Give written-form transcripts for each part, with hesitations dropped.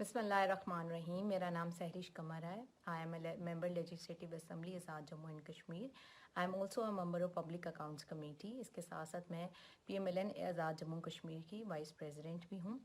बिस्मिल्लाहिर्रहमानिर्रहीम। मेरा नाम सहरिश कमर है। I am a member legislative assembly Azad Jammu and Kashmir. I am also a member of public accounts committee. इसके साथ साथ मैं PMLN आज़ाद जम्मू कश्मीर की वाइस प्रेसिडेंट भी हूँ।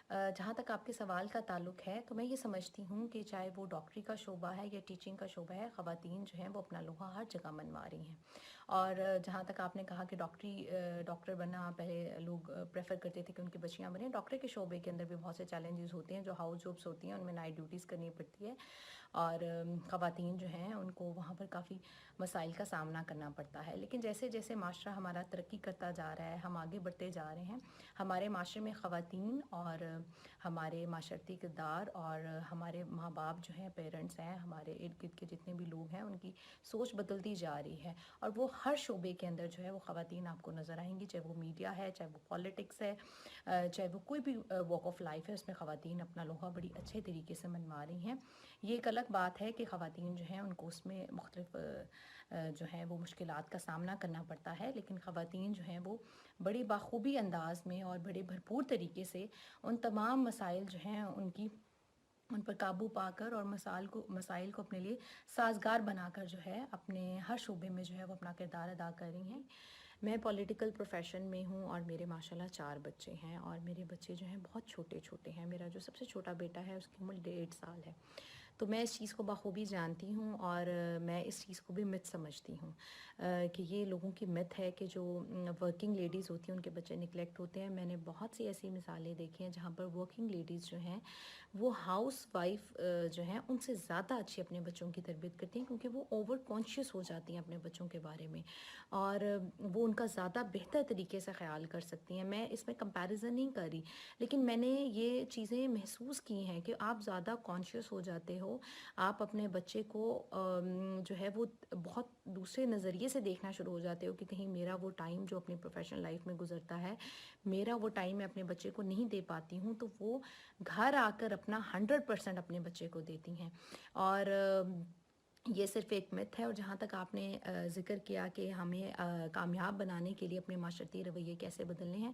जहाँ तक आपके सवाल का ताल्लुक है तो मैं ये समझती हूँ कि चाहे वो डॉक्टरी का शोबा है या टीचिंग का शोबा है, ख़वातीन जो हैं वो अपना लोहा हर जगह मनवा रही हैं। और जहाँ तक आपने कहा कि डॉक्टर बनना पहले लोग प्रेफर करते थे कि उनकी बच्चियाँ बने, डॉक्टर के शोबे के अंदर भी बहुत से चैलेंजेस होते हैं। जो हाउस जॉब्स होती हैं उनमें नाइट ड्यूटीज़ करनी पड़ती है और ख़वातीन जो हैं उनको वहाँ पर काफ़ी मसाइल का सामना करना पड़ता है। लेकिन जैसे जैसे माशरा हमारा तरक्की करता जा रहा है, हम आगे बढ़ते जा रहे हैं, हमारे माशरे में ख़वातीन और हमारे माशरती किरदार और हमारे माँ बाप जो हैं, पेरेंट्स हैं, हमारे इर्द गिर्द के जितने भी लोग हैं, उनकी सोच बदलती जा रही है। और वो हर शोबे के अंदर जो है वो ख़वातीन आपको नज़र आएंगी, चाहे वो मीडिया है, चाहे वो पॉलिटिक्स है, चाहे वो कोई भी वॉक ऑफ लाइफ है, उसमें ख़वातीन अपना लोहा बड़ी अच्छे तरीके से मनवा रही हैं। ये एक अलग बात है कि ख़वातीन जो हैं उनको उसमें मुख्तलिफ जो है वो मुश्किलात का सामना करना पड़ता है, लेकिन ख़वातीन जो हैं वो बड़ी बाखूबी अंदाज में और बड़े भरपूर तरीके से उन तमाम मसाइल जो हैं उन पर काबू पाकर और मसाइल को अपने लिए साजगार बनाकर जो है अपने हर शोबे में जो है वो अपना किरदार अदा कर रही हैं। मैं पॉलिटिकल प्रोफेशन में हूँ और मेरे माशाल्लाह 4 बच्चे हैं और मेरे बच्चे जो हैं बहुत छोटे छोटे हैं। मेरा जो सबसे छोटा बेटा है उसकी उम्र 1.5 साल है। तो मैं इस चीज़ को बखूबी जानती हूँ और मैं इस चीज़ को भी मिथ समझती हूँ कि ये लोगों की मिथ है कि जो वर्किंग लेडीज़ होती हैं उनके बच्चे निगलेक्ट होते हैं। मैंने बहुत सी ऐसी मिसालें देखी हैं जहाँ पर वर्किंग लेडीज़ जो हैं वो हाउस वाइफ जो हैं उनसे ज़्यादा अच्छी अपने बच्चों की तरबियत करती हैं, क्योंकि वो ओवर कॉन्शियस हो जाती हैं अपने बच्चों के बारे में और वो उनका ज़्यादा बेहतर तरीके से ख्याल कर सकती हैं। मैं इसमें कंपैरिजन नहीं कर रही, लेकिन मैंने ये चीज़ें महसूस की हैं कि आप ज़्यादा कॉन्शियस हो जाते हो, आप अपने बच्चे को जो है वो बहुत दूसरे नज़रिए से देखना शुरू हो जाते हो कि कहीं मेरा वो टाइम जो अपनी प्रोफेशनल लाइफ में गुजरता है, मेरा वो टाइम मैं अपने बच्चे को नहीं दे पाती हूँ, तो वो घर आकर अपना 100% अपने बच्चे को देती हैं। और ये सिर्फ़ एक मिथ है। और जहाँ तक आपने ज़िक्र किया कि हमें कामयाब बनाने के लिए अपने माशरती रवैये कैसे बदलने हैं,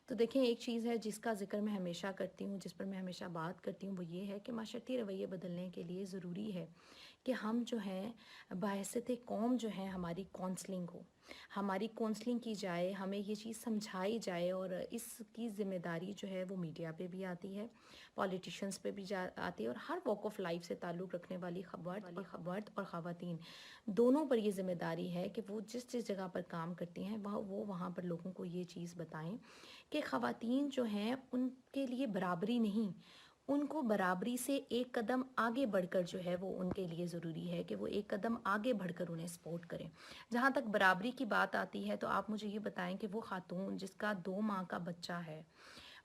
तो देखें, एक चीज़ है जिसका ज़िक्र मैं हमेशा करती हूँ, जिस पर मैं हमेशा बात करती हूँ, वो ये है कि माशरती रवैये बदलने के लिए ज़रूरी है कि हम जो हैं बहैसियत कौम जो है हमारी काउंसलिंग हो, हमारी काउंसलिंग की जाए, हमें ये चीज़ समझाई जाए। और इसकी ज़िम्मेदारी जो है वो मीडिया पे भी आती है, पॉलिटिशियंस पे भी आती है और हर वॉक ऑफ लाइफ से ताल्लुक़ रखने वाली मर्द और ख़वातीन दोनों पर ये ज़िम्मेदारी है कि वो जिस जिस जगह पर काम करती हैं वहाँ पर लोगों को ये चीज़ बताएं कि ख़वातीन जो हैं उनके लिए बराबरी नहीं, उनको बराबरी से एक कदम आगे बढ़कर जो है वो उनके लिए ज़रूरी है कि वो एक कदम आगे बढ़कर उन्हें सपोर्ट करें। जहाँ तक बराबरी की बात आती है तो आप मुझे ये बताएं कि वो खातून जिसका 2 माह का बच्चा है,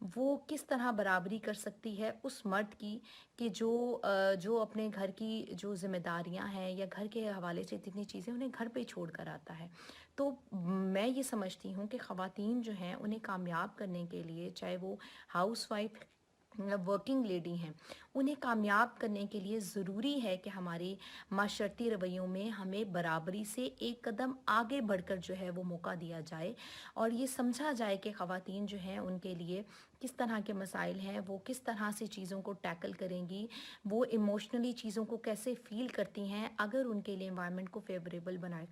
वो किस तरह बराबरी कर सकती है उस मर्द की कि जो अपने घर की जो ज़िम्मेदारियां हैं या घर के हवाले से जितनी चीज़ें उन्हें घर पे ही छोड़ कर आता है। तो मैं ये समझती हूँ कि ख़वातीन जो हैं उन्हें कामयाब करने के लिए, चाहे वो हाउस वाइफ वर्किंग लेडी हैं, उन्हें कामयाब करने के लिए ज़रूरी है कि हमारे माशरती रवैयों में हमें बराबरी से एक कदम आगे बढ़कर जो है वो मौका दिया जाए और ये समझा जाए कि ख़वातीन जो हैं उनके लिए किस तरह के मसाइल हैं, वो किस तरह से चीज़ों को टैकल करेंगी, वो इमोशनली चीज़ों को कैसे फ़ील करती हैं अगर उनके लिए एनवायरनमेंट को फेवरेबल बनाए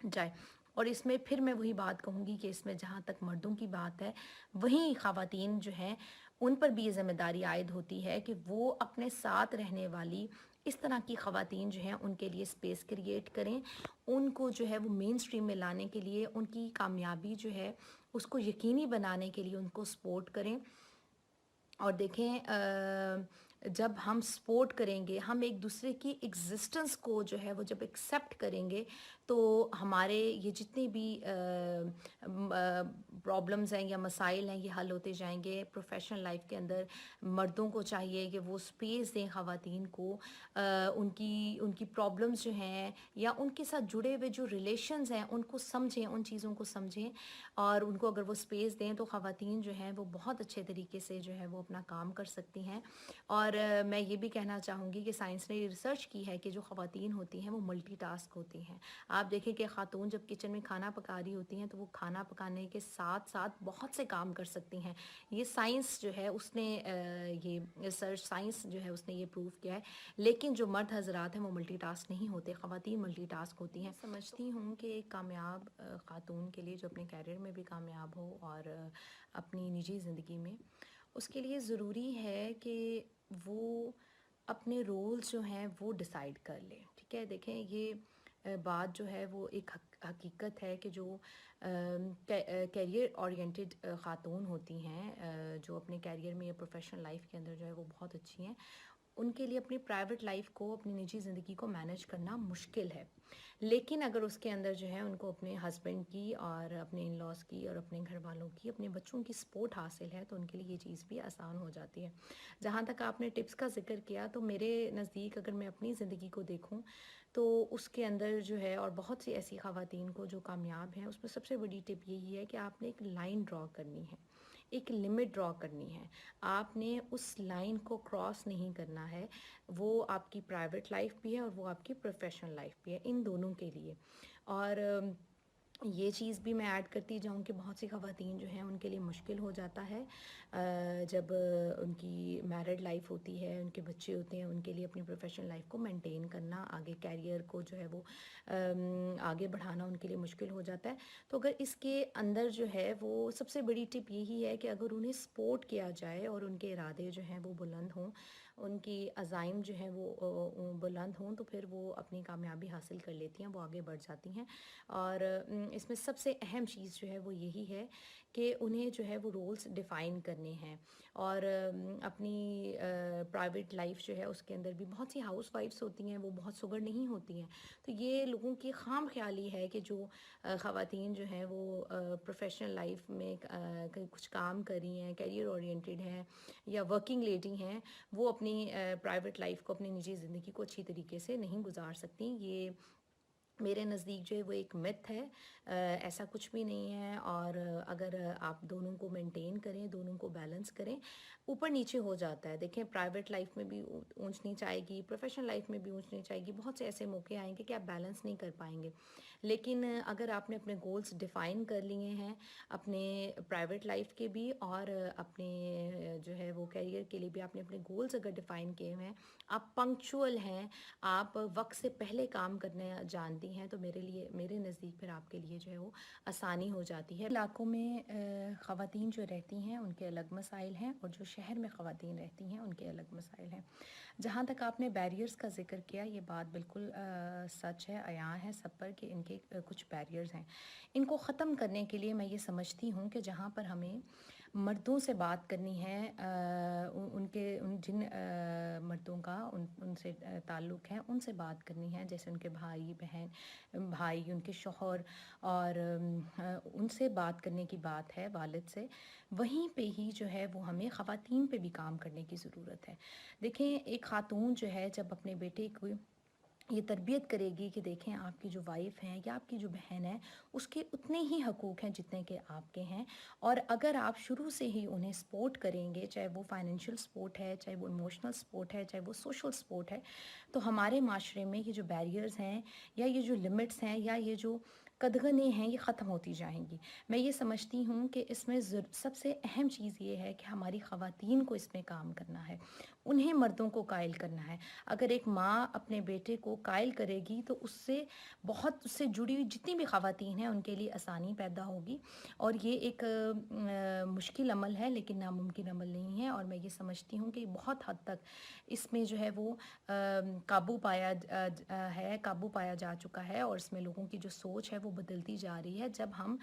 जाए। और इसमें फिर मैं वही बात कहूँगी कि इसमें जहाँ तक मर्दों की बात है, वहीं ख़वातीन जो हैं उन पर भी ये ज़िम्मेदारी आयद होती है कि वो अपने साथ रहने वाली इस तरह की ख़वातीन जो हैं उनके लिए स्पेस क्रिएट करें, उनको जो है वो मेन स्ट्रीम में लाने के लिए, उनकी कामयाबी जो है उसको यकीनी बनाने के लिए उनको सपोर्ट करें। और देखें, जब हम सपोर्ट करेंगे, हम एक दूसरे की एग्जिस्टेंस को जो है वो जब एक्सेप्ट करेंगे, तो हमारे ये जितने भी प्रॉब्लम्स हैं या मसाइल हैं ये हल होते जाएंगे। प्रोफेशनल लाइफ के अंदर मर्दों को चाहिए कि वो स्पेस दें ख़वातीन को, उनकी प्रॉब्लम्स जो हैं या उनके साथ जुड़े हुए जो रिलेशंस हैं उनको समझें, उन चीज़ों को समझें और उनको अगर वो स्पेस दें तो ख़वातीन जो हैं वो बहुत अच्छे तरीके से जो है वो अपना काम कर सकती हैं। और मैं ये भी कहना चाहूँगी कि साइंस ने रिसर्च की है कि जो ख़वातीन होती हैं वो मल्टीटास्क होती हैं। آپ دیکھیں کہ خاتون جب کچن میں کھانا پکا رہی ہوتی ہیں تو وہ کھانا پکانے کے ساتھ ساتھ بہت سے کام کر سکتی ہیں. یہ سائنس جو ہے اس نے یہ ریسرچ سائنس جو ہے اس نے یہ پروو کیا ہے. لیکن جو مرد حضرات ہیں وہ ملٹی ٹاسک نہیں ہوتے, خواتین ملٹی ٹاسک ہوتی ہیں. سمجھتی ہوں کہ ایک کامیاب خاتون کے لیے جو اپنے کیریئر میں بھی کامیاب ہو اور اپنی نجی زندگی میں, اس کے لیے ضروری ہے کہ وہ اپنے رولز جو ہیں وہ ڈیسائیڈ کر لے. ٹھیک ہے, دیکھیں یہ بات جو ہے وہ ایک حقیقت ہے کہ جو کیریئر اورینٹڈ خاتون ہوتی ہیں جو اپنے کیریئر میں یا پروفیشنل لائف کے اندر جو ہے وہ بہت اچھی ہیں, ان کے لیے اپنی پرائیویٹ لائف کو, اپنی نجی زندگی کو مینیج کرنا مشکل ہے. لیکن اگر اس کے اندر جو ہے ان کو اپنے ہسبینڈ کی اور اپنے ان لاز کی اور اپنے گھر والوں کی, اپنے بچوں کی سپورٹ حاصل ہے تو ان کے لیے یہ چیز بھی آسان ہو جاتی ہے. جہاں تک آپ نے ٹپس کا ذکر کیا تو میرے نزدیک اگر میں اپنی زندگی کو دیکھوں تو اس کے اندر جو ہے, اور بہت سی ایسی خواتین کو جو کامیاب ہیں, اس میں سب سے بڑی ٹپ یہی ہے کہ آپ نے ایک لائن ڈرا کرنی ہے, ایک لمٹ ڈرا کرنی ہے. آپ نے اس لائن کو کراس نہیں کرنا ہے. وہ آپ کی پرائیویٹ لائف بھی ہے اور وہ آپ کی پروفیشنل لائف بھی ہے, ان دونوں کے لیے. اور یہ چیز بھی میں ایڈ کرتی جاؤں کہ بہت سی خواتین جو ہیں ان کے لیے مشکل ہو جاتا ہے جب ان کی میرڈ لائف ہوتی ہے, ان کے بچے ہوتے ہیں, ان کے لیے اپنی پروفیشنل لائف کو مینٹین کرنا, آگے کیریئر کو جو ہے وہ آگے بڑھانا ان کے لیے مشکل ہو جاتا ہے. تو اگر اس کے اندر جو ہے وہ سب سے بڑی ٹپ یہی ہے کہ اگر انہیں سپورٹ کیا جائے اور ان کے ارادے جو ہیں وہ بلند ہوں, ان کی عزائم جو ہیں وہ بلند ہوں, تو پھر وہ اپنی کامیابی حاصل کر لیتی ہیں, وہ آگے بڑھ جاتی ہیں. اور اس میں سب سے اہم چیز جو ہے وہ یہی ہے کہ انہیں جو ہے وہ رولز ڈیفائن کرنے ہیں. اور اپنی پرائیویٹ لائف جو ہے اس کے اندر بھی بہت سی ہاؤس وائفس ہوتی ہیں, وہ بہت سگر نہیں ہوتی ہیں. تو یہ لوگوں کی خام خیالی ہے کہ جو خواتین جو ہیں وہ پروفیشنل لائف میں کچھ کام کر رہی ہیں, کیریئر اورینٹیڈ ہیں یا ورکنگ لیڈی ہیں, وہ اپنی پرائیویٹ لائف کو, اپنی نجی زندگی کو اچھی طریقے سے نہیں گزار سکتی. یہ میرے نزدیک جو ہے وہ ایک متھ ہے, ایسا کچھ بھی نہیں ہے. اور اگر آپ دونوں کو مینٹین کریں, دونوں کو بیلنس کریں, اوپر نیچے ہو جاتا ہے. دیکھیں پرائیویٹ لائف میں بھی اونچ نیچ آئے گی, پروفیشنل لائف میں بھی اونچ نیچ آئے گی, بہت سے ایسے موقع آئیں گے کہ آپ بیلنس نہیں کر پائیں گے. لیکن اگر آپ نے اپنے گولز ڈیفائن کر لیے ہیں, اپنے پرائیویٹ لائف کے بھی اور اپنے جو ہے وہ کیریئر کے لیے بھی آپ نے اپنے گولز اگر ڈیفائن کیے ہوئے ہیں, آپ پنکچوئل ہیں, آپ وقت سے پہلے کام کرنے جانتی ہیں, تو میرے نزدیک پھر آپ کے لیے جو ہے وہ آسانی ہو جاتی ہے. علاقوں میں خواتین جو رہتی ہیں ان کے الگ مسائل ہیں, اور جو شہر میں خواتین رہتی ہیں ان کے الگ مسائل ہیں. جہاں تک آپ نے بیریئرز کا ذکر کیا, یہ بات بالکل سچ ہے, عیاں ہے سب پر کہ ان کے کچھ بیریئرز ہیں. ان کو ختم کرنے کے لیے میں یہ سمجھتی ہوں کہ جہاں پر ہمیں مردوں سے بات کرنی ہے, جن مردوں کا ان سے تعلق ہے ان سے بات کرنی ہے, جیسے ان کے بھائی بہن, ان کے شوہر, اور ان سے بات کرنے کی بات ہے والد سے, وہیں پہ ہی جو ہے وہ ہمیں خواتین پہ بھی کام کرنے کی ضرورت ہے. دیکھیں ایک خاتون جو ہے جب اپنے بیٹے کو یہ تربیت کرے گی کہ دیکھیں آپ کی جو وائف ہیں یا آپ کی جو بہن ہے اس کے اتنے ہی حقوق ہیں جتنے کہ آپ کے ہیں, اور اگر آپ شروع سے ہی انہیں سپورٹ کریں گے, چاہے وہ فائنینشیل سپورٹ ہے, چاہے وہ ایموشنل سپورٹ ہے, چاہے وہ سوشل سپورٹ ہے, تو ہمارے معاشرے میں یہ جو بیریئرز ہیں یا یہ جو لمٹس ہیں یا یہ جو قدغنیں ہیں یہ ختم ہوتی جائیں گی. میں یہ سمجھتی ہوں کہ اس میں سب سے اہم چیز یہ ہے کہ ہماری خواتین کو اس میں کام کرنا ہے, انہیں مردوں کو قائل کرنا ہے. اگر ایک ماں اپنے بیٹے کو قائل کرے گی تو اس سے جڑی ہوئی جتنی بھی خواتین ہیں ان کے لیے آسانی پیدا ہوگی. اور یہ ایک مشکل عمل ہے لیکن ناممکن عمل نہیں ہے, اور میں یہ سمجھتی ہوں کہ بہت حد تک اس میں جو ہے وہ قابو پایا جا چکا ہے, اور اس میں لوگوں کی جو سوچ ہے وہ بدلتی جا رہی ہے. جب ہم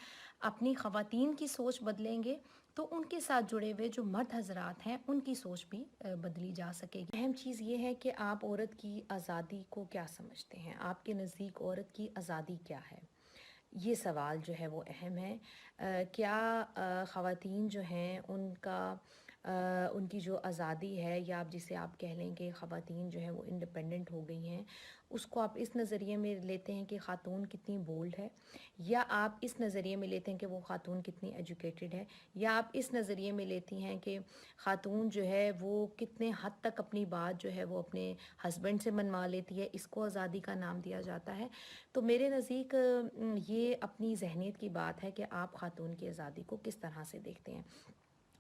اپنی خواتین کی سوچ بدلیں گے تو ان کے ساتھ جڑے ہوئے جو مرد حضرات ہیں ان کی سوچ بھی بدلی جا سکے گی. اہم چیز یہ ہے کہ آپ عورت کی آزادی کو کیا سمجھتے ہیں, آپ کے نزدیک عورت کی آزادی کیا ہے, یہ سوال جو ہے وہ اہم ہے. کیا خواتین جو ہیں ان کا उनकी जो आज़ादी है, या आप जिसे आप कह लें कि ख़वातीन जो हैं वो इंडिपेंडेंट हो गई हैं, उसको आप इस नज़रिए में लेते हैं कि ख़ातून कितनी बोल्ड है, या आप इस नज़रिए में लेते हैं कि वो ख़ातून कितनी एजुकेटेड है, या आप इस नज़रिए में लेती हैं कि ख़ातून जो है वो कितने हद तक अपनी बात जो है वो अपने हस्बैंड से मनवा लेती है, इसको आज़ादी का नाम दिया जाता है। तो मेरे नज़दीक ये अपनी जहनीत की बात है कि आप ख़ातून की आज़ादी को किस तरह से देखते हैं।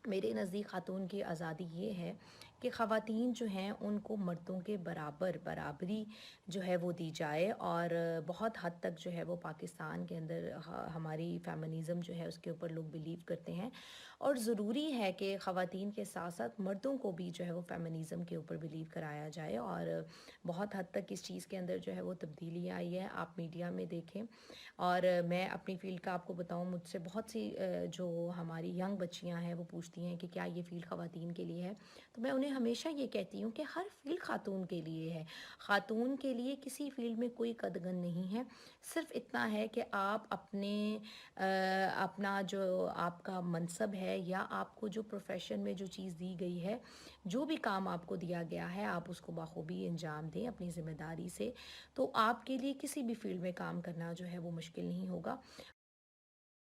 मेरे नज़दीक ख़ातून की आज़ादी ये है कि ख़वातीन जो हैं उनको मर्दों के बराबरी जो है वो दी जाए, और बहुत हद तक जो है वो पाकिस्तान के अंदर हमारी फेमिनिज़म जो है उसके ऊपर लोग बिलीव करते हैं, और ज़रूरी है कि ख़वातीन के साथ साथ मर्दों को भी जो है वो फेमिनिज़म के ऊपर बिलीव कराया जाए। और बहुत हद तक इस चीज़ के अंदर जो है वो तब्दीली आई है, आप मीडिया में देखें। और मैं अपनी फ़ील्ड का आपको बताऊं, मुझसे बहुत सी जो हमारी यंग बच्चियां हैं वो पूछती हैं कि क्या ये फ़ील्ड ख़वातीन के लिए है। तो मैं उन्हें हमेशा ये कहती हूँ कि हर फ़ील्ड ख़ातून के लिए है। ख़ातून के लिए किसी फ़ील्ड में कोई कदगन नहीं है। सिर्फ इतना है कि आप अपना जो आपका मनसब है, या आपको जो प्रोफेशन में जो चीज़ दी गई है, जो भी काम आपको दिया गया है, आप उसको बाखूबी अंजाम दें अपनी ज़िम्मेदारी से। तो आपके लिए किसी भी फील्ड में काम करना जो है वो मुश्किल नहीं होगा।